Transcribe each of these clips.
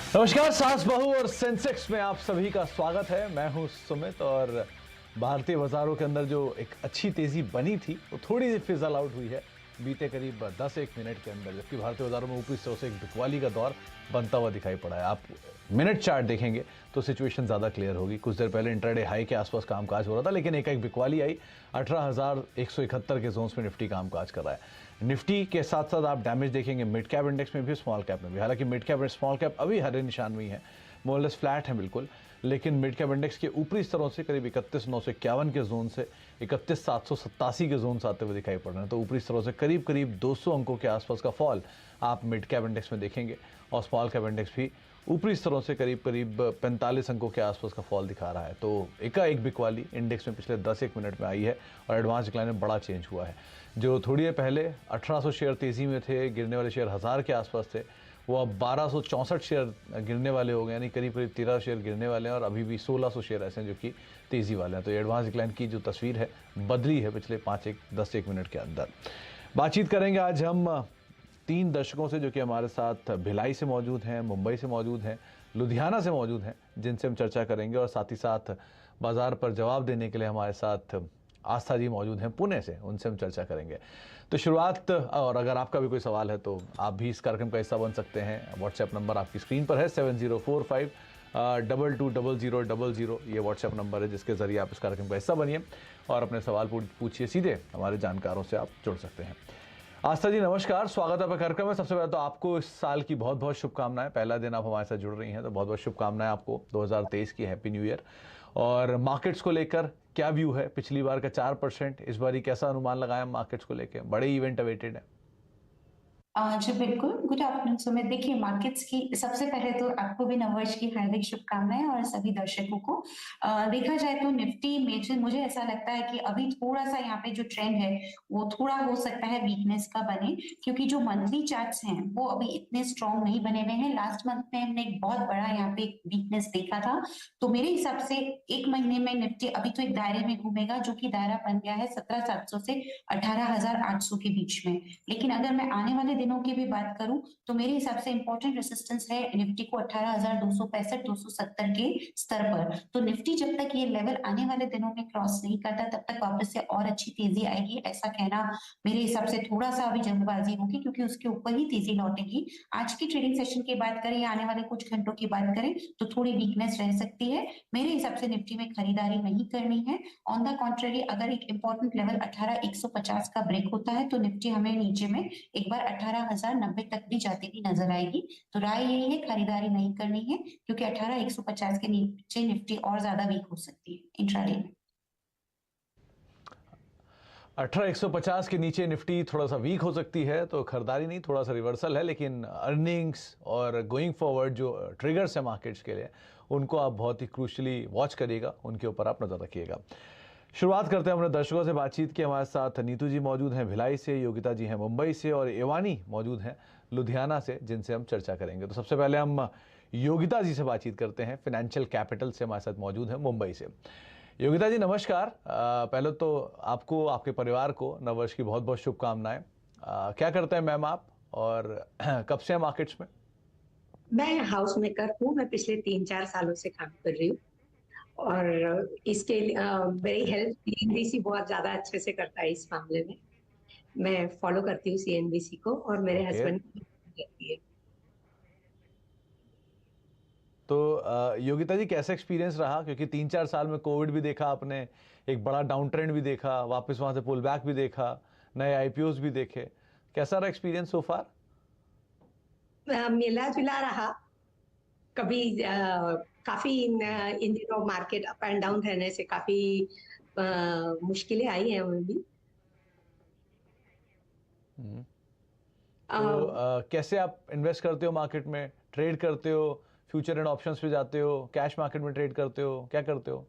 नमस्कार, सास बहू और सेंसेक्स में आप सभी का स्वागत है। मैं हूं सुमित और भारतीय बाजारों के अंदर जो एक अच्छी तेजी बनी थी वो थोड़ी सी फिजल आउट हुई है बीते करीब 10-1 मिनट के अंदर, जबकि भारतीय बाजारों में ऊपरी स्तरों से एक बिकवाली का दौर बनता हुआ दिखाई पड़ा है। आप मिनट चार्ट देखेंगे तो सिचुएशन ज़्यादा क्लियर होगी। कुछ देर पहले इंट्राडे हाई के आसपास कामकाज हो रहा था, लेकिन एक बिकवाली आई। 18,171 के जोन्स में निफ्टी कामकाज कर रहा है। निफ्टी के साथ साथ आप डैमेज देखेंगे मिड कैप इंडेक्स में भी, स्मॉल कैप में भी। हालांकि मिड कैप और स्मॉल कैप अभी हरे निशान में ही है, मोरलेस फ्लैट है बिल्कुल, लेकिन मिड कैप इंडेक्स के ऊपरी स्तरों से करीब 31,951 के जोन से 31,787 के जोन आते हुए दिखाई पड़ रहे हैं। तो ऊपरी स्तरों से करीब करीब 200 अंकों के आसपास का फॉल आप मिड कैप इंडेक्स में देखेंगे, और स्मॉल कैप इंडेक्स भी ऊपरी स्तरों से करीब करीब 45 अंकों के आसपास का फॉल दिखा रहा है। तो एकाएक बिकवाली इंडेक्स में पिछले 10-1 मिनट में आई है और एडवांस डिक्लाइन में बड़ा चेंज हुआ है। जो थोड़ी देर पहले 1800 शेयर तेजी में थे, गिरने वाले शेयर 1000 के आसपास थे, वो अब 1264 शेयर गिरने वाले हो गए, यानी करीब करीब 13 शेयर गिरने वाले हैं, और अभी भी 1600 शेयर ऐसे हैं जो कि तेज़ी वाले हैं। तो ये एडवांस डिक्लाइन की जो तस्वीर है बदली है पिछले 10-1 मिनट के अंदर। बातचीत करेंगे आज हम 3 दर्शकों से जो कि हमारे साथ भिलाई से मौजूद हैं, मुंबई से मौजूद हैं, लुधियाना से मौजूद हैं, जिनसे हम चर्चा करेंगे। और साथ ही साथ बाजार पर जवाब देने के लिए हमारे साथ आस्था जी मौजूद हैं पुणे से, उनसे हम चर्चा करेंगे। तो शुरुआत, और अगर आपका भी कोई सवाल है तो आप भी इस कार्यक्रम का हिस्सा बन सकते हैं। व्हाट्सएप नंबर आपकी स्क्रीन पर है 7045 220000। ये व्हाट्सएप नंबर है जिसके जरिए आप इस कार्यक्रम का हिस्सा बनिए और अपने सवाल पूछिए, सीधे हमारे जानकारों से आप जुड़ सकते हैं। आस्था जी नमस्कार, स्वागत है आपका कार्यक्रम में। सबसे पहले तो आपको इस साल की बहुत बहुत शुभकामनाएं। पहला दिन आप हमारे साथ जुड़ रही हैं तो बहुत बहुत शुभकामनाएं आपको 2023 की। Happy new year. और मार्केट्स को लेकर क्या व्यू है? पिछली बार का 4%, इस बार कैसा अनुमान लगाया मार्केट्स को लेकर? बड़े इवेंट अवेटेड है। जी बिल्कुल। Good afternoon Sumit. देखिए, मार्केट्स की सबसे पहले तो आपको भी नववर्ष की हार्दिक शुभकामनाएं और सभी दर्शकों को। देखा जाए तो निफ्टी में मुझे ऐसा लगता है कि अभी थोड़ा-सा यहाँ पे जो ट्रेंड है वो थोड़ा हो सकता है वीकनेस का बने, क्योंकि जो मंथली चार्ट्स हैं वो अभी इतने स्ट्रॉन्ग नहीं बने हुए हैं। लास्ट मंथ में हमने एक बहुत बड़ा यहाँ पे वीकनेस देखा था। तो मेरे हिसाब से 1 महीने में निफ्टी अभी तो एक दायरे में घूमेगा, जो कि दायरा बन गया है 17,700 से 18,800 के बीच में। लेकिन अगर मैं आने वाले दिनों की भी बात करूं तो मेरे हिसाब से इंपॉर्टेंट रेसिस्टेंस है निफ्टी को 18,265-270 के स्तर पर। तो निफ्टी जब तक ये लेवल आने वाले दिनों में क्रॉस नहीं करता तब तक वापस से और अच्छी तेजी आएगी, ऐसा कहना मेरे हिसाब से थोड़ा सा अभी जल्दबाजी होगी, क्योंकि उसके ऊपर ही तेजी लौटेगी। आज की ट्रेडिंग सेशन की बात करें या आने वाले कुछ घंटों की बात करें तो थोड़ी वीकनेस रह सकती है। मेरे हिसाब से निफ्टी में खरीदारी नहीं करनी है। ऑन द कॉन्ट्रेरी, अगर एक इंपॉर्टेंट लेवल 18,150 का ब्रेक होता है तो निफ्टी हमें नीचे में एक बार 18,090 तक भी जाती हुई नजर आएगी। तो राय यही है, खरीदारी नहीं करनी है, क्योंकि 18,150 के नीचे निफ्टी और ज्यादा वीक हो सकती है इंट्राडे में। 18,150 के नीचे निफ्टी थोड़ा सा वीक हो सकती है, तो खरीदारी नहीं, थोड़ा सा रिवर्सल है। लेकिन अर्निंग्स और गोइंग फॉरवर्ड जो ट्रिगर्स है मार्केट्स के लिए, उनको आप बहुत ही क्रूशली वॉच करिएगा, उनके ऊपर आप नजर रखिएगा। शुरुआत करते हैं अपने दर्शकों से बातचीत की। हमारे साथ नीतू जी मौजूद हैं भिलाई से, योगिता जी हैं मुंबई से, और एवानी मौजूद हैं लुधियाना से, जिनसे हम चर्चा करेंगे। तो सबसे पहले हम योगिता जी से बातचीत करते हैं, फाइनेंशियल कैपिटल से हमारे साथ मौजूद हैं मुंबई से। योगिता जी नमस्कार। पहले तो आपको, आपके परिवार को नववर्ष की बहुत बहुत शुभकामनाएं। क्या करते हैं मैम आप, और कब से हैं मार्केट्स में? मैं हाउस मेकर हूँ। मैं पिछले 3-4 सालों से काम कर रही हूँ और इसके मेरी हेल्प सीएनबीसी बहुत ज्यादा अच्छे से करता है इस मामले में। मैं फॉलो करती हूँ सीएनबीसी को और मेरे ओके। हस्बैंड की करती है। तो योगिता जी कैसा एक्सपीरियंस रहा? क्योंकि 3-4 साल में कोविड भी देखा आपने, एक बड़ा डाउन ट्रेंड भी देखा, वापस वहां से पुल बैक भी देखा, नए आईपीओस भी देखे। कैसा रहा एक्सपीरियंस सो फार? मिला जुला रहा। कभी काफी इन दिनों मार्केट अप एंड डाउन रहने से काफी मुश्किलें आई हैं हमें भी। तो कैसे आप इन्वेस्ट करते हो मार्केट में? ट्रेड करते हो, फ्यूचर एंड ऑप्शंस पे जाते हो, कैश मार्केट में ट्रेड करते हो, क्या करते हो?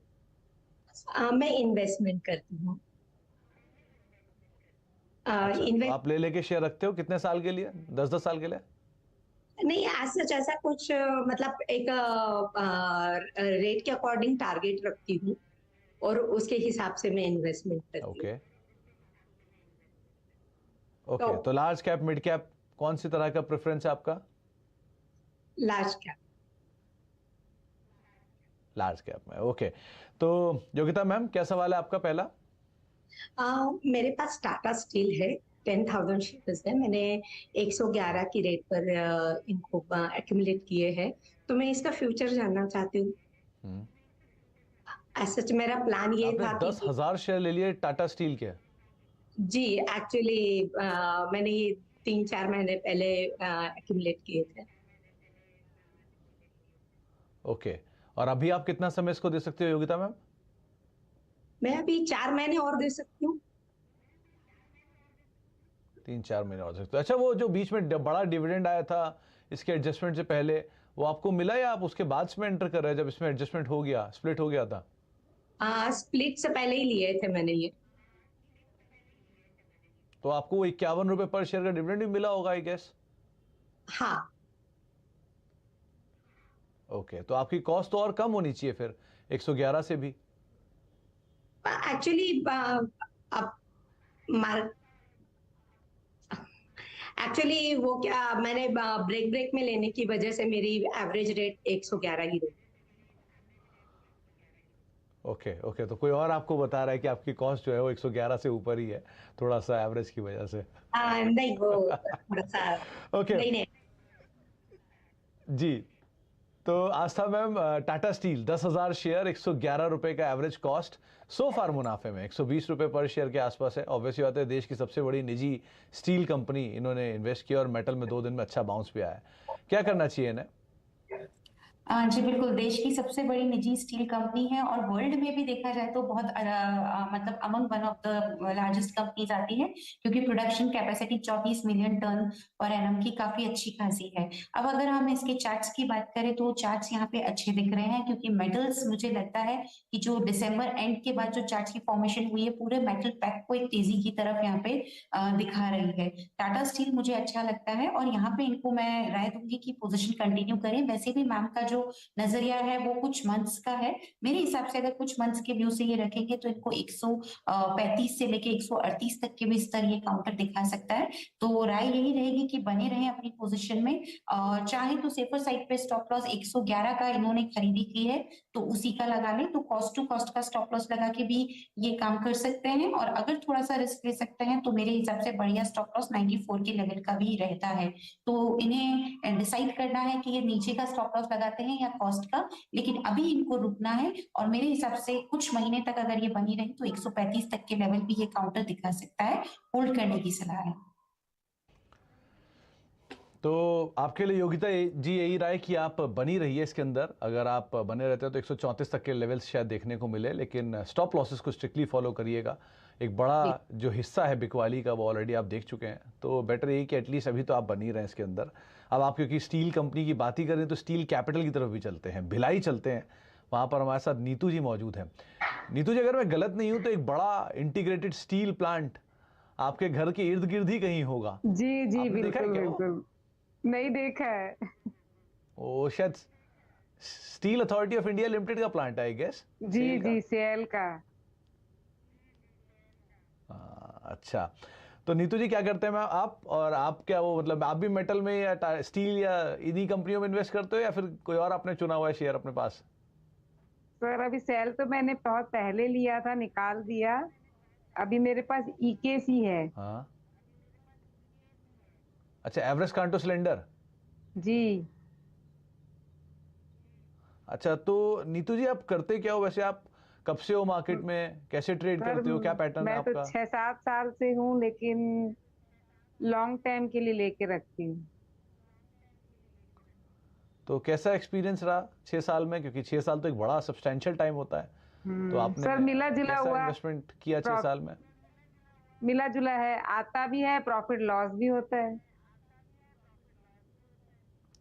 मैं इन्वेस्टमेंट करती हूँ। अच्छा, तो इन्वेस्ट आप ले लेके शेयर रखते हो कितने साल के लिए? 10-10 साल के लिए? नहीं, एज सच ऐसा कुछ मतलब एक रेट के अकॉर्डिंग टारगेट रखती हूँ और उसके हिसाब से मैं इन्वेस्टमेंट करती हूँ। ओके। तो ओके, तो लार्ज कैप, मिड कैप, कौन सी तरह का प्रेफरेंस है आपका? Large cap. लार्ज कैप में, ओके। तो योगिता मैम, क्या सवाल है आपका पहला? मेरे पास टाटा स्टील है, 10,000 शेयर्स है। मैंने 111 की रेट पर इनको एक्यूमुलेट किए हैं। तो मैं इसका फ्यूचर जानना चाहती हूँ। हम्म। सच मेरा प्लान ये आपने था कि 10,000 शेयर ले लिए टाटा स्टील के? जी, एक्चुअली मैंने ये 3-4 महीने पहले एक्यूमुलेट किए थे। ओके। और अभी आप कितना समय इसको दे सकते हो योगिता मैम? मैं अभी 4 महीने और दे सकती हूँ। 3-4 महीने और सकते हो। अच्छा, वो जो बीच में बड़ा डिविडेंड आया था इसके एडजस्टमेंट से पहले, वो आपको मिला या आप उसके बाद में एंटर कर रहे हैं जब इसमें एडजस्टमेंट हो गया, स्प्लिट हो गया था? स्प्लिट से पहले ही लिए थे मैंने ये। तो आपको वो 51 रुपए पर शेयर का डिविडेंड भी मिला होगा आई गेस। हाँ। ओके, तो आपकी कॉस्ट तो और कम होनी चाहिए फिर 111 से भी। एक्चुअली अब मार्क एक्चुअली वो क्या, मैंने ब्रेक ब्रेक में लेने की वजह से मेरी एवरेज रेट 111 ही रही। ओके ओके, तो कोई और आपको बता रहा है कि आपकी कॉस्ट जो है वो 111 से ऊपर ही है, थोड़ा सा एवरेज की वजह से। नहीं, वो थोड़ा सा ओके नहीं नहीं। जी। तो आज था मैम टाटा स्टील 10,000 शेयर, 111 रुपए का एवरेज कॉस्ट, सो फार मुनाफे में 120 रुपए पर शेयर के आसपास है। ऑब्वियसली बात है, देश की सबसे बड़ी निजी स्टील कंपनी इन्होंने इन्वेस्ट किया और मेटल में 2 दिन में अच्छा बाउंस भी आया है। क्या करना चाहिए इन्हें? जी बिल्कुल, देश की सबसे बड़ी निजी स्टील कंपनी है और वर्ल्ड में भी देखा जाए तो बहुत मतलब among one of the largest companies आती है, क्योंकि प्रोडक्शन कैपेसिटी 34 मिलियन टन पर एनम की काफी अच्छी खासी है। अब अगर हम इसके चार्ट्स की बात करें तो चार्ट्स यहाँ पे अच्छे दिख रहे हैं, क्योंकि मेटल्स मुझे लगता है कि जो दिसंबर एंड के बाद जो चार्ट्स की फॉर्मेशन हुई है, पूरे मेटल पैक को एक तेजी की तरफ यहाँ पे दिखा रही है। टाटा स्टील मुझे अच्छा लगता है और यहाँ पे इनको मैं राय दूंगी कि पोजीशन कंटिन्यू करें। वैसे भी मैम का जो नजरिया है वो कुछ मंथ्स का है, मेरे हिसाब से अगर कुछ मंथ्स के व्यू से ये रखेंगे तो इनको 135 से लेके 138 तक के भी स्तर ये काउंटर दिखा सकता है। तो राय यही रहेगी कि बने रहें अपनी पोजीशन में, और चाहे तो सेफर साइड पे स्टॉप लॉस 111 का इन्होंने खरीदी की है तो उसी का लगा लें, तो कॉस्ट टू कॉस्ट का स्टॉप लॉस लगा के भी ये काम कर सकते हैं। और अगर थोड़ा सा रिस्क ले सकते हैं तो मेरे हिसाब से बढ़िया स्टॉप लॉस 94 के लेवल का भी रहता है। तो इन्हें डिसाइड करना है कि ये नीचे का स्टॉप लॉस लगाते हैं या कॉस्ट का, लेकिन अभी इनको रुकना है। और मेरे हिसाब से कुछ महीने तक अगर ये बनी रही तो 135 तक के लेवल भी ये काउंटर दिखा सकता है, होल्ड करने की सलाह है। तो आपके लिए योगिता जी यही राय कि आप बनी रहिए इसके अंदर। अगर आप बने रहते हैं तो 134 तक के लेवल्स शायद देखने को मिले, लेकिन स्टॉप लॉसेस को स्ट्रिक्टली फॉलो करिएगा। एक बड़ा जो हिस्सा है बिकवाली का वो ऑलरेडी आप देख चुके हैं, तो बेटर यही कि एटलीस्ट अभी तो आप बनी रहें इसके अंदर। अब आप क्योंकि स्टील कंपनी की बात ही करें तो स्टील कैपिटल की तरफ भी चलते हैं, भिलाई चलते हैं। वहाँ पर हमारे साथ नीतू जी मौजूद हैं। नीतू जी, अगर मैं गलत नहीं हूँ तो एक बड़ा इंटीग्रेटेड स्टील प्लांट आपके घर के इर्द गिर्द ही कहीं होगा। जी जी, आपने देखा है बिल्कुल क्या वो? बिल्कुल नहीं देखा है। वो शायद steel authority of India limited का प्लांट है I guess. Ji ji, cell का। अच्छा, तो नीतू जी क्या करते हैं मैम आप? और आप क्या वो मतलब आप भी मेटल में या स्टील या इन्हीं कंपनियों में इन्वेस्ट करते हो या फिर कोई और आपने चुना हुआ है शेयर अपने पास? सर अभी सेल तो मैंने बहुत पहले लिया था, निकाल दिया। अभी मेरे पास ईकेसी है। हाँ, अच्छा, एवरेस्ट कांटो सिलेंडर। जी अच्छा, तो नीतू जी आप करते क्या हो वैसे? आप कब से हो मार्केट में, कैसे ट्रेड सर, करते हो, क्या पैटर्न है मैं तो आपका? 6-7 साल से हूँ, लेकिन लॉन्ग टाइम के लिए लेके रखती हूँ। तो कैसा एक्सपीरियंस रहा 6 साल में? क्योंकि 6 साल तो एक बड़ा सब्सटेंशियल टाइम होता है। तो आपने सर मिला जुला कैसा हुआ, इन्वेस्टमेंट किया 6 साल में? मिला जुला है, आता भी है, प्रॉफिट लॉस भी होता है।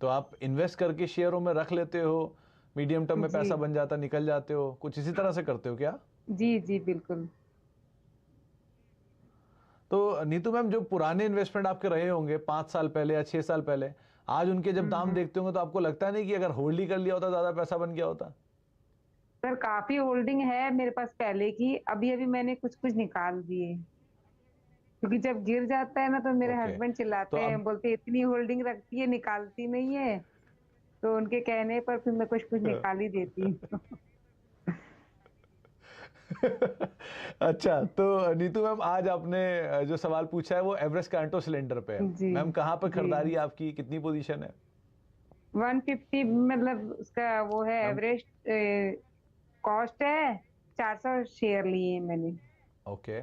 तो आप इन्वेस्ट करके शेयरों में रख लेते हो, मीडियम टर्म में जी पैसा बन जाता, निकल जाते हो, कुछ इसी तरह से करते हो क्या? जी जी, बिल्कुल। तो नीतू मैम, जो पुराने इन्वेस्टमेंट आपके रहे होंगे 5 साल पहले या 6 साल पहले, आज उनके जब दाम देखते होंगे तो आपको लगता नहीं कि अगर होल्ड ही कर लिया होता ज्यादा पैसा बन गया होता? सर काफी होल्डिंग है मेरे पास पहले की, अभी अभी मैंने कुछ कुछ निकाल दिए, क्योंकि जब गिर जाता है ना तो मेरे ओके, हस्बैंड तो चिल्लाते हैं, अब बोलते इतनी होल्डिंग रखती है, निकालती नहीं है। तो उनके कहने पर फिर मैं कुछ कुछ निकाल ही देती हूँ। अच्छा, तो नीतू मैम आज आपने जो सवाल पूछा है वो एवरेस्ट कांटो सिलेंडर पे है। जी मैम कहाँ पर जी खरीदारी है आपकी, कितनी पोजीशन है 150 मतलब उसका वो है मैम? एवरेज कॉस्ट है 400 शेयर लिए हैं मैंने। ओके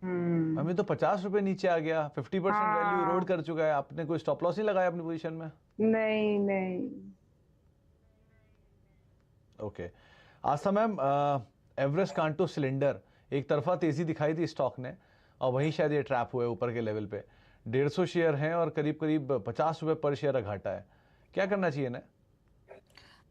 हम्म। मैम, ये तो 50 रुपए नीचे आ गया, 50% वैल्यू इरोड हाँ कर चुका है। आपने कोई स्टॉप लॉस नहीं लगाया अपनी पोजीशन में? नहीं नहीं। ओके आस्था मैम, एवरेस्ट कांटो सिलेंडर एक तरफा तेजी दिखाई थी स्टॉक ने, और वहीं शायद ये ट्रैप हुए ऊपर के लेवल पे। 150 शेयर हैं और करीब करीब 50 रुपए पर शेयर घाटा है। क्या करना चाहिए ना?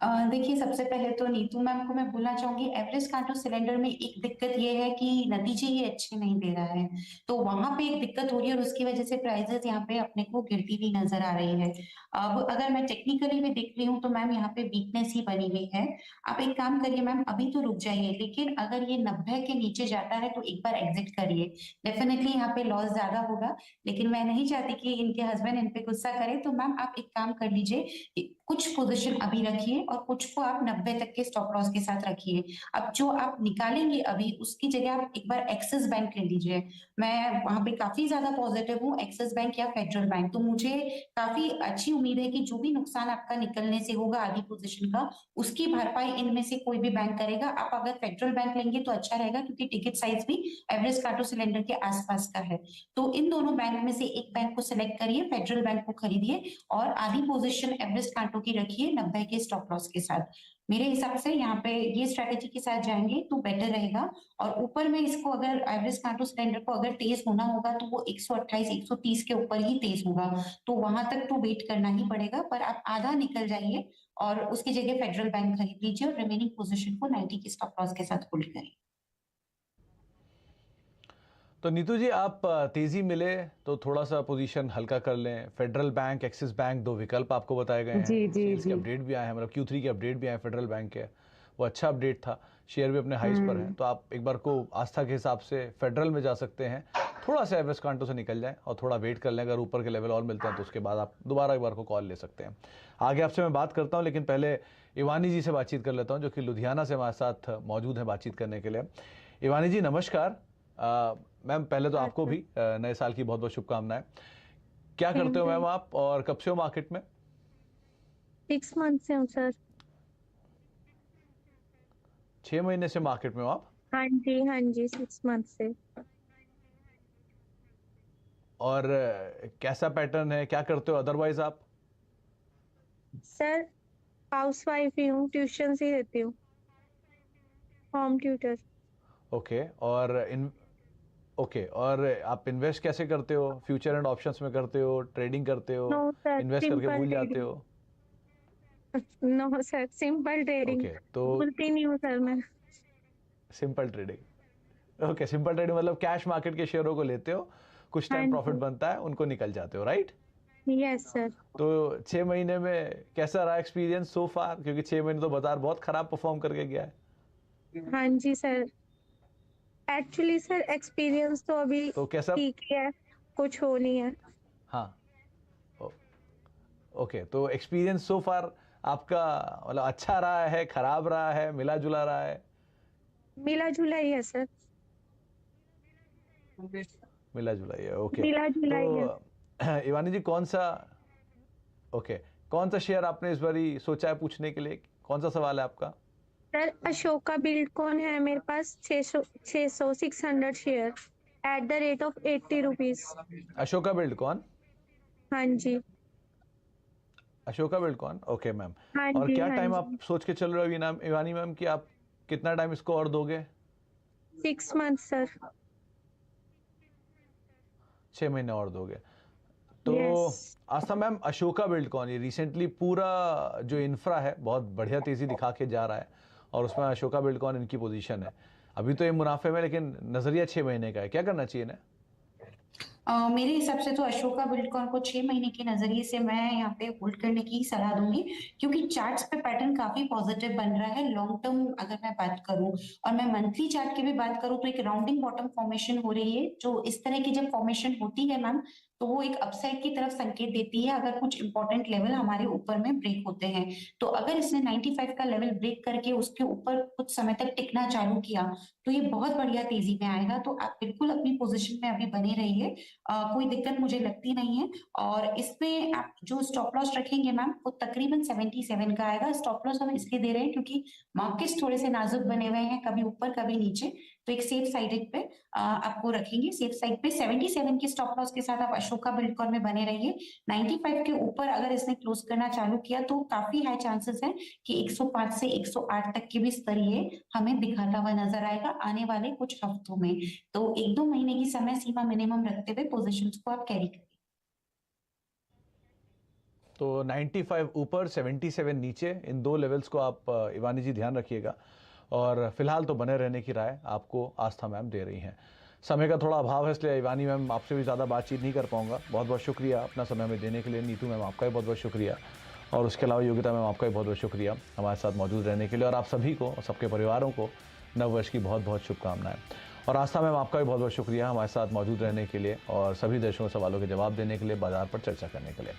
देखिए, सबसे पहले तो नीतू मैम को मैं बोलना चाहूंगी, एवरेस्ट कांटो सिलेंडर में एक दिक्कत ये है कि नतीजे ये अच्छे नहीं दे रहा है, तो वहां पे एक दिक्कत हो रही है और उसकी वजह से प्राइसेस यहाँ पे अपने को गिरती हुई नजर आ रही है। अब अगर मैं टेक्निकली भी देख रही हूँ तो मैम यहाँ पे वीकनेस ही बनी हुई है। आप एक काम करिए मैम, अभी तो रुक जाइए, लेकिन अगर ये 90 के नीचे जाता है तो एक बार एग्जिट करिए। डेफिनेटली यहाँ पे लॉस ज्यादा होगा, लेकिन मैं नहीं चाहती कि इनके हस्बैंड इन पे गुस्सा करें, तो मैम आप एक काम कर लीजिए, कुछ पोजीशन अभी रखिए और कुछ को आप 90 तक के स्टॉप लॉस के साथ रखिए। अब जो आप निकालेंगे अभी, उसकी जगह आप एक बार एक्सिस बैंक ले लीजिए। मैं वहां पे काफी ज्यादा पॉजिटिव हूँ, एक्सिस बैंक या फेडरल बैंक, तो मुझे काफी अच्छी उम्मीद है कि जो भी नुकसान आपका निकलने से होगा आधी पोजीशन का, उसकी भरपाई इनमें से कोई भी बैंक करेगा। आप अगर फेडरल बैंक लेंगे तो अच्छा रहेगा, क्योंकि टिकट साइज भी एवरेस्ट कांटो सिलेंडर के आसपास का है। तो इन दोनों बैंक में से एक बैंक को सिलेक्ट करिए, फेडरल बैंक को खरीदिए और आधी पोजीशन एवरेस्ट कांटो की रखिए 90 के स्टॉप लॉस के साथ। मेरे हिसाब से यहाँ पे ये स्ट्रेटेजी के साथ जाएंगे तो बेटर रहेगा। और ऊपर में इसको अगर एवरेस्ट कांटो सिलेंडर को अगर तेज होना होगा तो वो 128 130 के ऊपर ही तेज होगा, तो वहां तक तो वेट करना ही पड़ेगा। पर आप आधा निकल जाइए और उसकी जगह फेडरल बैंक खरीद लीजिए और रिमेनिंग पोजीशन को 90 के स्टॉप लॉस के साथ होल्ड करिए। तो नीतू जी, आप तेजी मिले तो थोड़ा सा पोजीशन हल्का कर लें। फेडरल बैंक, एक्सिस बैंक, दो विकल्प आपको बताए गए हैं। जी जी सेल्स के जी। अपडेट भी आए हैं, मतलब Q3 के अपडेट भी आए हैं फेडरल बैंक के, वो अच्छा अपडेट था। शेयर भी अपने हाइस पर है, तो आप एक बार को आस्था के हिसाब से फेडरल में जा सकते हैं। थोड़ा सा एवरेस्ट कांटो से निकल जाएं और थोड़ा वेट कर लें, अगर ऊपर के लेवल और मिलते हैं तो उसके बाद आप दोबारा एक बार को कॉल ले सकते हैं। आगे आपसे मैं बात करता हूँ, लेकिन पहले इवानी जी से बातचीत कर लेता हूँ, जो कि लुधियाना से हमारे साथ मौजूद है बातचीत करने के लिए। इवानी जी नमस्कार। मैम पहले तो आपको भी नए साल की बहुत बहुत शुभकामनाएं। क्या करते हो मैम आप, और कब से हो मार्केट में? 6 मंथ से हूँ सर। 6 महीने से मार्केट में हो आप? हाँ जी 6 मंथ से। और कैसा पैटर्न है, क्या करते हो अदरवाइज आप? सर हाउस वाइफ ही हूँ, ट्यूशन ही देती हूँ, होम ट्यूटर। ओके और आप इन्वेस्ट कैसे करते हो? फ्यूचर एंड ऑप्शंस में करते हो, ट्रेडिंग करते हो, नो सर, इन्वेस्ट करके सिंपल भूल जाते ट्रेडिंग। हो? No sir, simple trading. Okay तो भूलती नहीं हूँ सर मैं। Simple trading. Okay, simple trading मतलब कैश मार्केट के शेयरों को लेते हो, कुछ हाँ टाइम प्रॉफिट जी, बनता है, उनको निकल जाते हो, राइट? Yes sir. तो 6 महीने में कैसा रहा एक्सपीरियंस सो फार? क्योंकि 6 महीने तो बाजार बहुत खराब परफॉर्म करके गया है। हाँ जी सर, एक्चुअली सर एक्सपीरियंस तो अभी तो कैसा? ठीक ही है, कुछ हो नहीं है। हाँ ओके, तो एक्सपीरियंस सो फार आपका मतलब अच्छा रहा है, खराब रहा है, मिला जुला रहा है? मिला जुला ही है सर, मिला जुला ही है, ओके। मिला जुला ही है। तो इवानी जी ओके, कौन सा शेयर आपने इस बारी सोचा है पूछने के लिए? कौन सा सवाल है आपका? सर अशोका बिल्डकॉन है मेरे पास 600 share at the rate of 80 rupees. Ashoka Buildcon? हाँ जी अशोका बिल्डकॉन, ओके मैम। हाँ और जी क्या हाँ टाइम जी। आप सोच के चल रहे हो इवानी मैम कि आप कितना टाइम इसको और दोगे? 6 मंथ सर। 6 महीने और दोगे? तो यस आस्था मैम, अशोका बिल्डकॉन ये रिसेंटली पूरा जो इंफ्रा है बहुत बढ़िया तेजी दिखा के जा रहा है, और उसमें अशोका बिल्डकॉन इनकी पोजीशन है। अभी तो ये मुनाफे में, लेकिन नजरिया 6 महीने का है, क्या करना चाहिए ना? मेरे हिसाब से तो अशोका बिल्डकॉन को 6 महीने के नजरिए से मैं यहाँ पे होल्ड करने की सलाह दूंगी, क्योंकि चार्ट्स पे पैटर्न काफी पॉजिटिव बन रहा है लॉन्ग टर्म अगर मैं बात करूं। और मैं मंथली चार्ट की भी बात करूं तो एक राउंडिंग बॉटम फॉर्मेशन हो रही है, जो इस तरह की जब फॉर्मेशन होती है मैम, तो वो एक अपसाइड की तरफ संकेत देती है अगर कुछ इंपॉर्टेंट लेवल हमारे ऊपर में ब्रेक होते हैं। तो अगर इसने 95 का लेवल ब्रेक करके उसके ऊपर कुछ समय तक टिकना चालू किया तो ये बहुत बढ़िया तेजी में आएगा। तो आप बिल्कुल अपनी पोजीशन में अभी बने रहिए, कोई दिक्कत मुझे लगती नहीं है। और इसमें आप जो स्टॉप लॉस रखेंगे मैम वो तकरीबन 77 का आएगा। स्टॉप लॉस हम इसलिए दे रहे हैं क्योंकि मार्केट्स थोड़े से नाजुक बने हुए हैं, कभी ऊपर कभी नीचे, तो एक सेफ साइड पे आपको रखेंगे। सेफ साइड पे 77 की स्टॉप लॉस के साथ आप अशोका बिल्डकॉन में बने रहिए। 95 के ऊपर अगर इसने क्लोज करना चालू किया तो काफी हाई चांसेस है कि 105 से 108 तक के भी स्तर ये हमें दिखाता हुआ नजर आएगा आने वाले कुछ हफ्तों में। तो 1-2 महीने की समय सीमा मिनिमम रखते हुए पोजीशंस को आप कैरी करें। तो 95 ऊपर 77 नीचे, इन दो लेवल्स को आप इवानी जी ध्यान रखिएगा। और फिलहाल तो बने रहने की राय आपको आस्था मैम दे रही हैं। समय का थोड़ा अभाव है इसलिए इवानी मैम आपसे भी ज़्यादा बातचीत नहीं कर पाऊंगा। बहुत बहुत शुक्रिया अपना समय हमें देने के लिए। नीतू मैम आपका भी बहुत बहुत शुक्रिया, और उसके अलावा योगिता मैम आपका भी बहुत बहुत शुक्रिया हमारे साथ मौजूद रहने के लिए। और आप सभी को और सबके परिवारों को नववर्ष की बहुत बहुत शुभकामनाएं। और आस्था मैम आपका भी बहुत बहुत शुक्रिया हमारे साथ मौजूद रहने के लिए और सभी दर्शकों के सवालों के जवाब देने के लिए, बाजार पर चर्चा करने के लिए।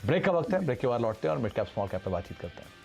ब्रेक का वक्त है, ब्रेक के बाद लौटते हैं और मिड कैप स्मॉल कैप पर बातचीत करते हैं।